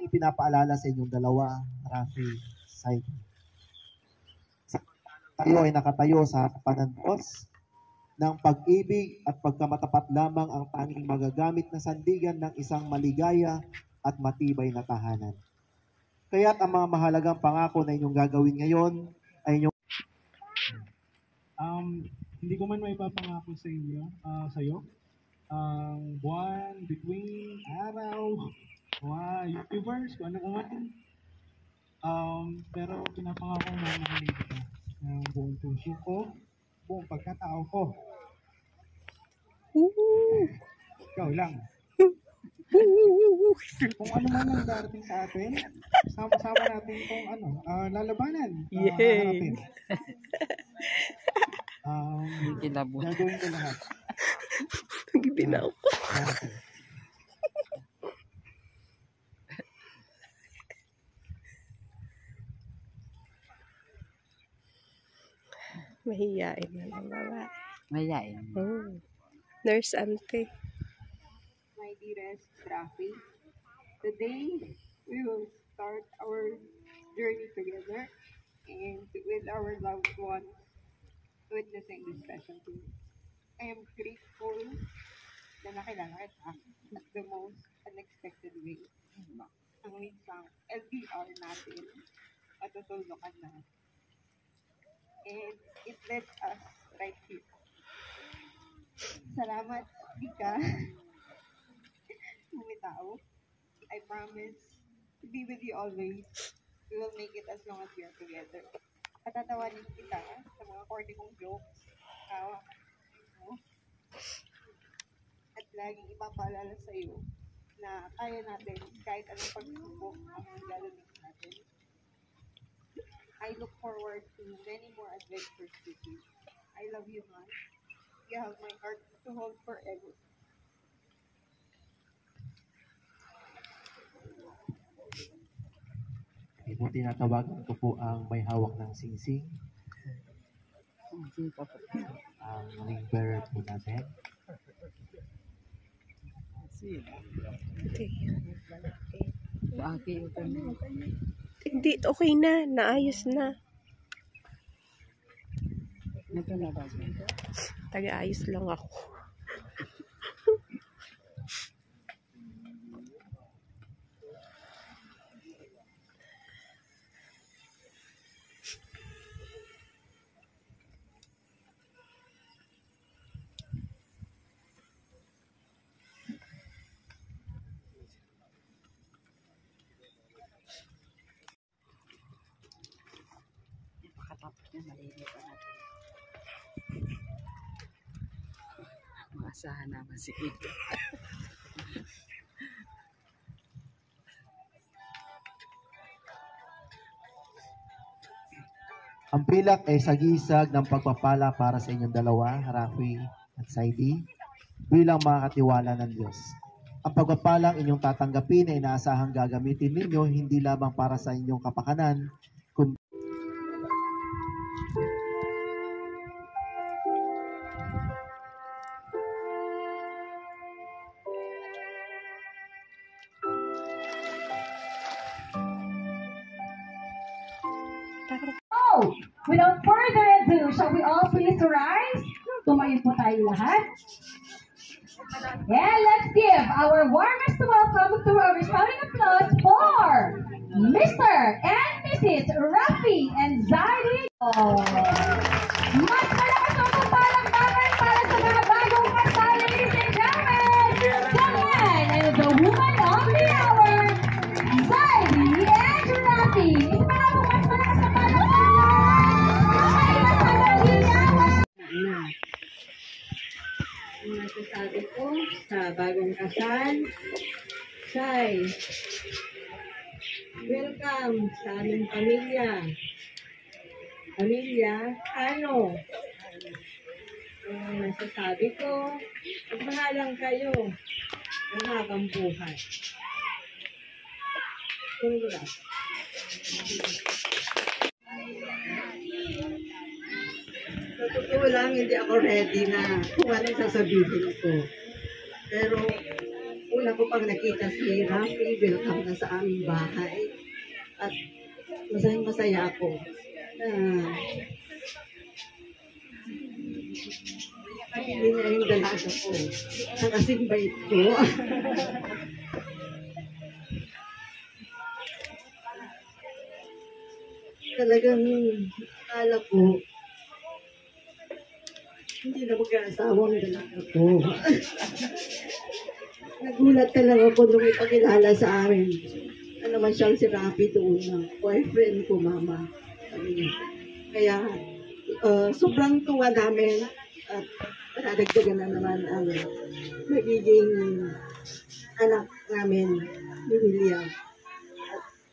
ipinapaalala sa inyong dalawa, Rafi, Saidi. Tayo ay nakatayo sa harapan ng Diyos ng pag-ibig at pagkamatapat lamang ang tanging magagamit na sandigan ng isang maligaya at matibay na tahanan. Kaya't ang mga mahalagang pangako na inyong gagawin ngayon ay inyong hindi ko man maipapangako sa inyo, sa'yo, buwan, bituin, araw, mga YouTubers, kung ano man. Pero pinapangako na mahalin kita ng buong puso ko, buong pagkatao ko. Ikaw lang. Kung ano man ang darating sa atin, sama-sama natin itong lalabanan. Harapin. Gagawin ko lahat. Gipinaw ko. Mahiyain na lang babae. Mahiyain. Oh. Nurse ante. My dearest Rafi, today we will start our journey together and with our loved ones witnessing this special day. I am grateful na nakilala kita at the most unexpected way. Ang minsang LDR natin matutulukan na. And it led us right here. Salamat, Dika. Bumitaw. I promise to be with you always. We will make it as long as we are together. Patatawanin kita sa mga corny kong jokes. At laging ipapaalala sa iyo na kaya natin kahit anong pagsubok ang gagawin natin. I look forward to many more adventures with you. I love you, man. You have my heart to hold forever. po tinatawagan ko po ang may hawak ng singsing. Ang ring bearer po natin. Hindi, okay na. Naayos na. Taga-ayos lang ako. Maasahan naman si Ito. Ang pilak ay sagisag ng pagpapala para sa inyong dalawa, Rafi at Saidi, bilang mga katiwala ng Diyos. Ang pagpapalang inyong tatanggapin ay inaasahang gagamitin ninyo hindi lamang para sa inyong kapakanan, kundi without further ado, shall we all please rise? Tumayo po tayo lahat. And let's give our warmest welcome through a resounding applause for Mr. and Mrs. Rafi and Zaidi. Mas malakas ang palakpakan para sa mga bagong kasal, ladies and gentlemen. The man and the woman of the hour, Zaidi and Rafi. Mas malakas ang palakpakan. Masasabi ko sa bagong kasal, Sai, welcome sa aming pamilya. Pamilya, ano? Ang masasabi ko, magmahalang kayo ng habang buhay. Congrats. Sa totoo lang, hindi ako ready na kung anong sasabihin ko. Pero, una ko pang nakita si Rafi, welcome na sa aming bahay. At masaya ako. Hindi na yung dalaga ko. Nakasing bait ko. Talagang akala ko hindi na mag-aasawa ang dalaga ko. Nagulat talaga ako nung ipakilala sa amin. Ano naman siyang si Rafi doon ng boyfriend ko, mama. Kaya sobrang tuwa namin at nadagdagan na naman ang magiging anak namin ni William.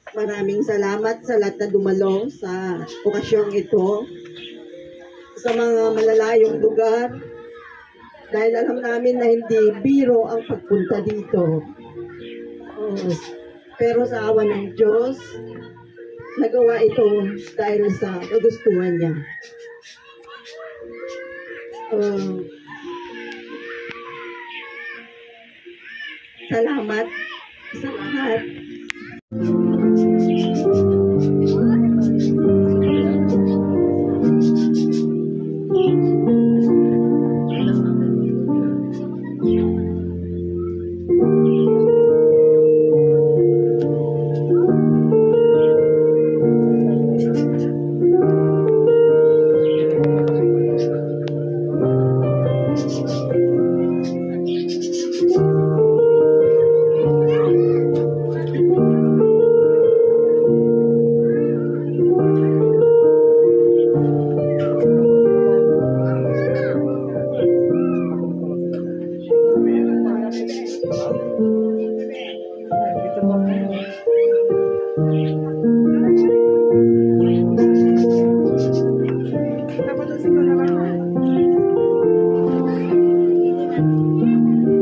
At maraming salamat sa lahat na dumalo sa okasyong ito, sa mga malalayong lugar, dahil alam namin na hindi biro ang pagpunta dito. Pero sa awa ng Diyos, nagawa ito dahil sa kagustuhan niya. Salamat sa lahat.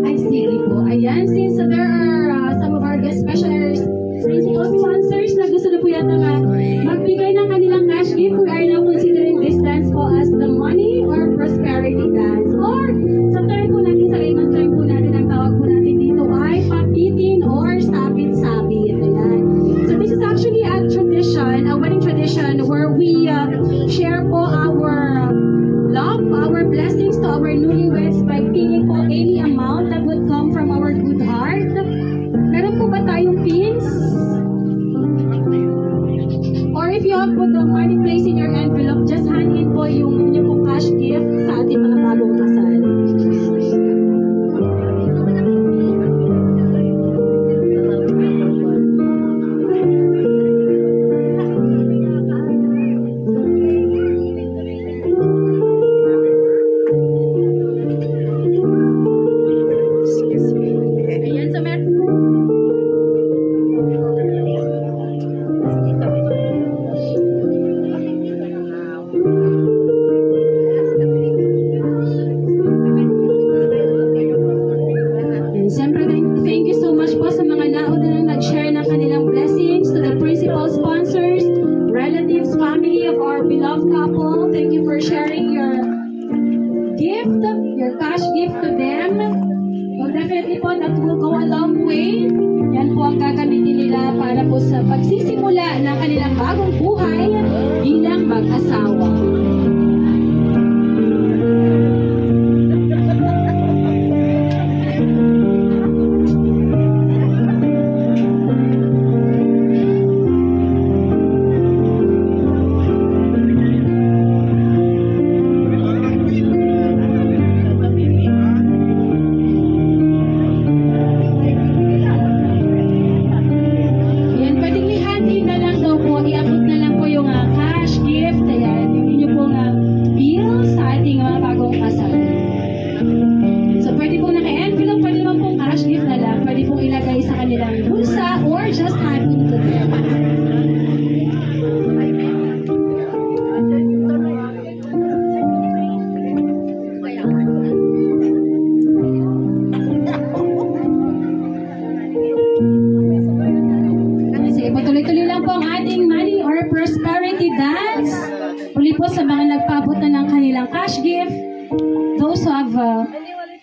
Ay, sige po. Ayan, since there are some of our guest special principal sponsors na gusto na po yata magbigay ng kanilang cash gift, we are now considering this dance po as the money or prosperity dance. Or, sa term po natin, sa layman's term po natin, ang tawag po natin dito ay papitin or sabit-sabit. Ayan. So, this is actually a tradition, a wedding tradition where we share po our love, our blessings to our newlyweds by pinging po any amount that would come from our good heart. Meron po ba tayong pins? Or if you have put the money placed in your envelope, just hand in po yung inyong pong cash gift sa ating mga bagong kasal. Ayan, so meron. And siyempre, thank you so much po sa mga nauna nang nag-share ng kanilang blessings, to the principal sponsors, relatives, family of our beloved couple. Thank you for sharing your gift, your cash gift to them. So definitely po, that will go a long way. Yan po ang gagamitin nila para po sa pagsisimula ng kanilang bagong buhay bilang mag-asawa. Ayan, pwedeng ihati na lang daw po, iabot na lang po yung cash gift, ayan, yung inyo pong bill sa ating mga bagong kasal. So, pwede pong naka-envelope, pwede naman pong cash gift na lang, pwede pong ilagay sa kanilang bulsa or just hand it to them. Sige, patuloy-tuloy lang po ang ating money or prosperity dance. Muli po sa mga nagpabot na ng kanilang cash gift, those who have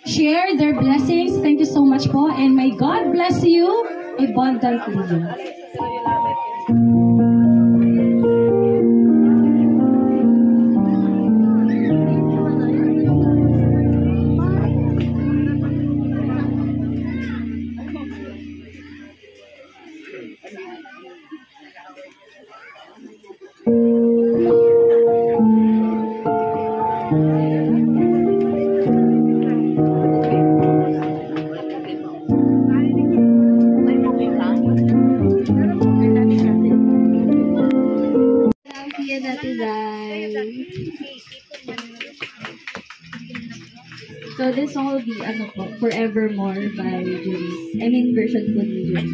share their blessings. Thank you so much po. And may God bless you abundantly. So this song will be ano po, Forevermore by Juris. I mean version po ni Juris.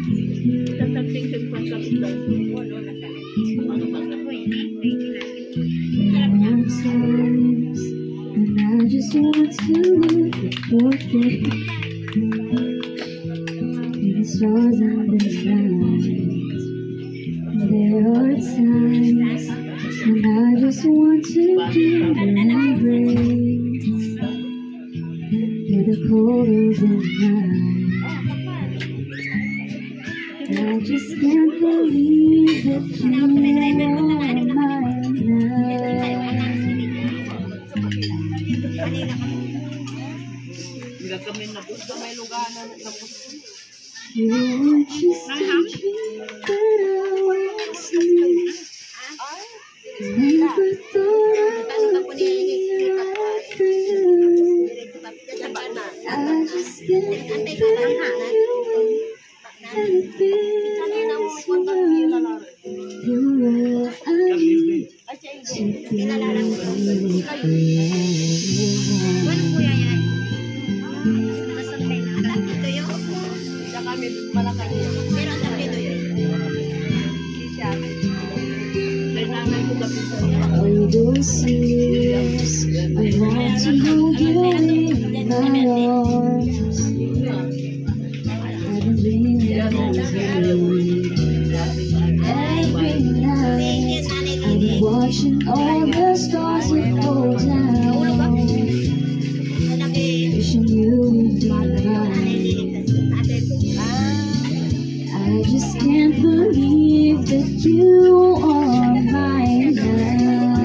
Sometimes, and I just want to look at your face. The stars and the night. There are times when I just want to feel your embrace. You're the cold of the night. I just can't believe that you are mine now. You were just a dream that I once knew. Never thought I would be right for you. I just can't believe you. And it feels you're all I need to be all those years I want to hold you in my arms. I've been dreaming of you. Every night I've been watching all the stars that fall down, wishing you would be mine. I just can't believe that you are mine now.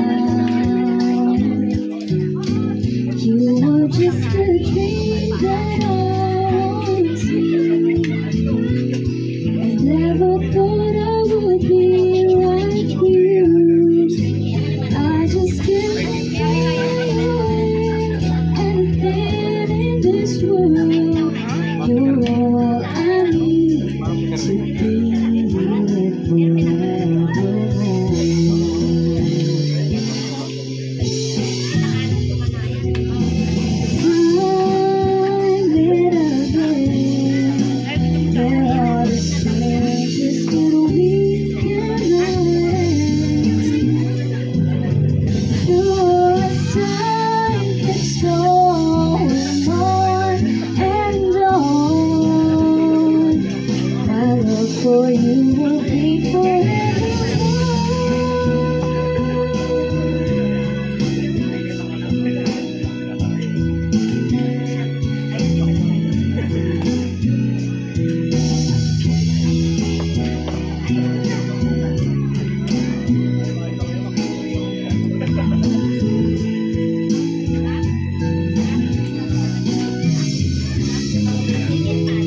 You were just a dream that I once knew. I never thought I would be like you. I just can't believe anything in this world. You're all I need to be with forever. I lit again. There are the strangest that we can end. As time keeps going on and on, my love for you will be forever.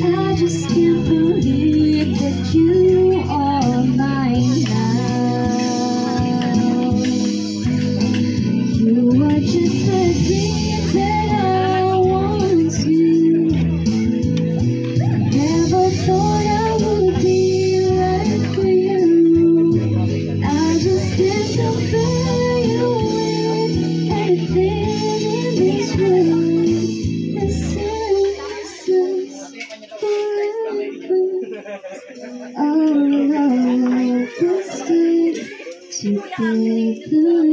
I just can't believe that you are mine now. You are just a dream that I once knew. Never thought I would be right for you. I just can't compare you with anything in this world. This is forever. Our love will stay together.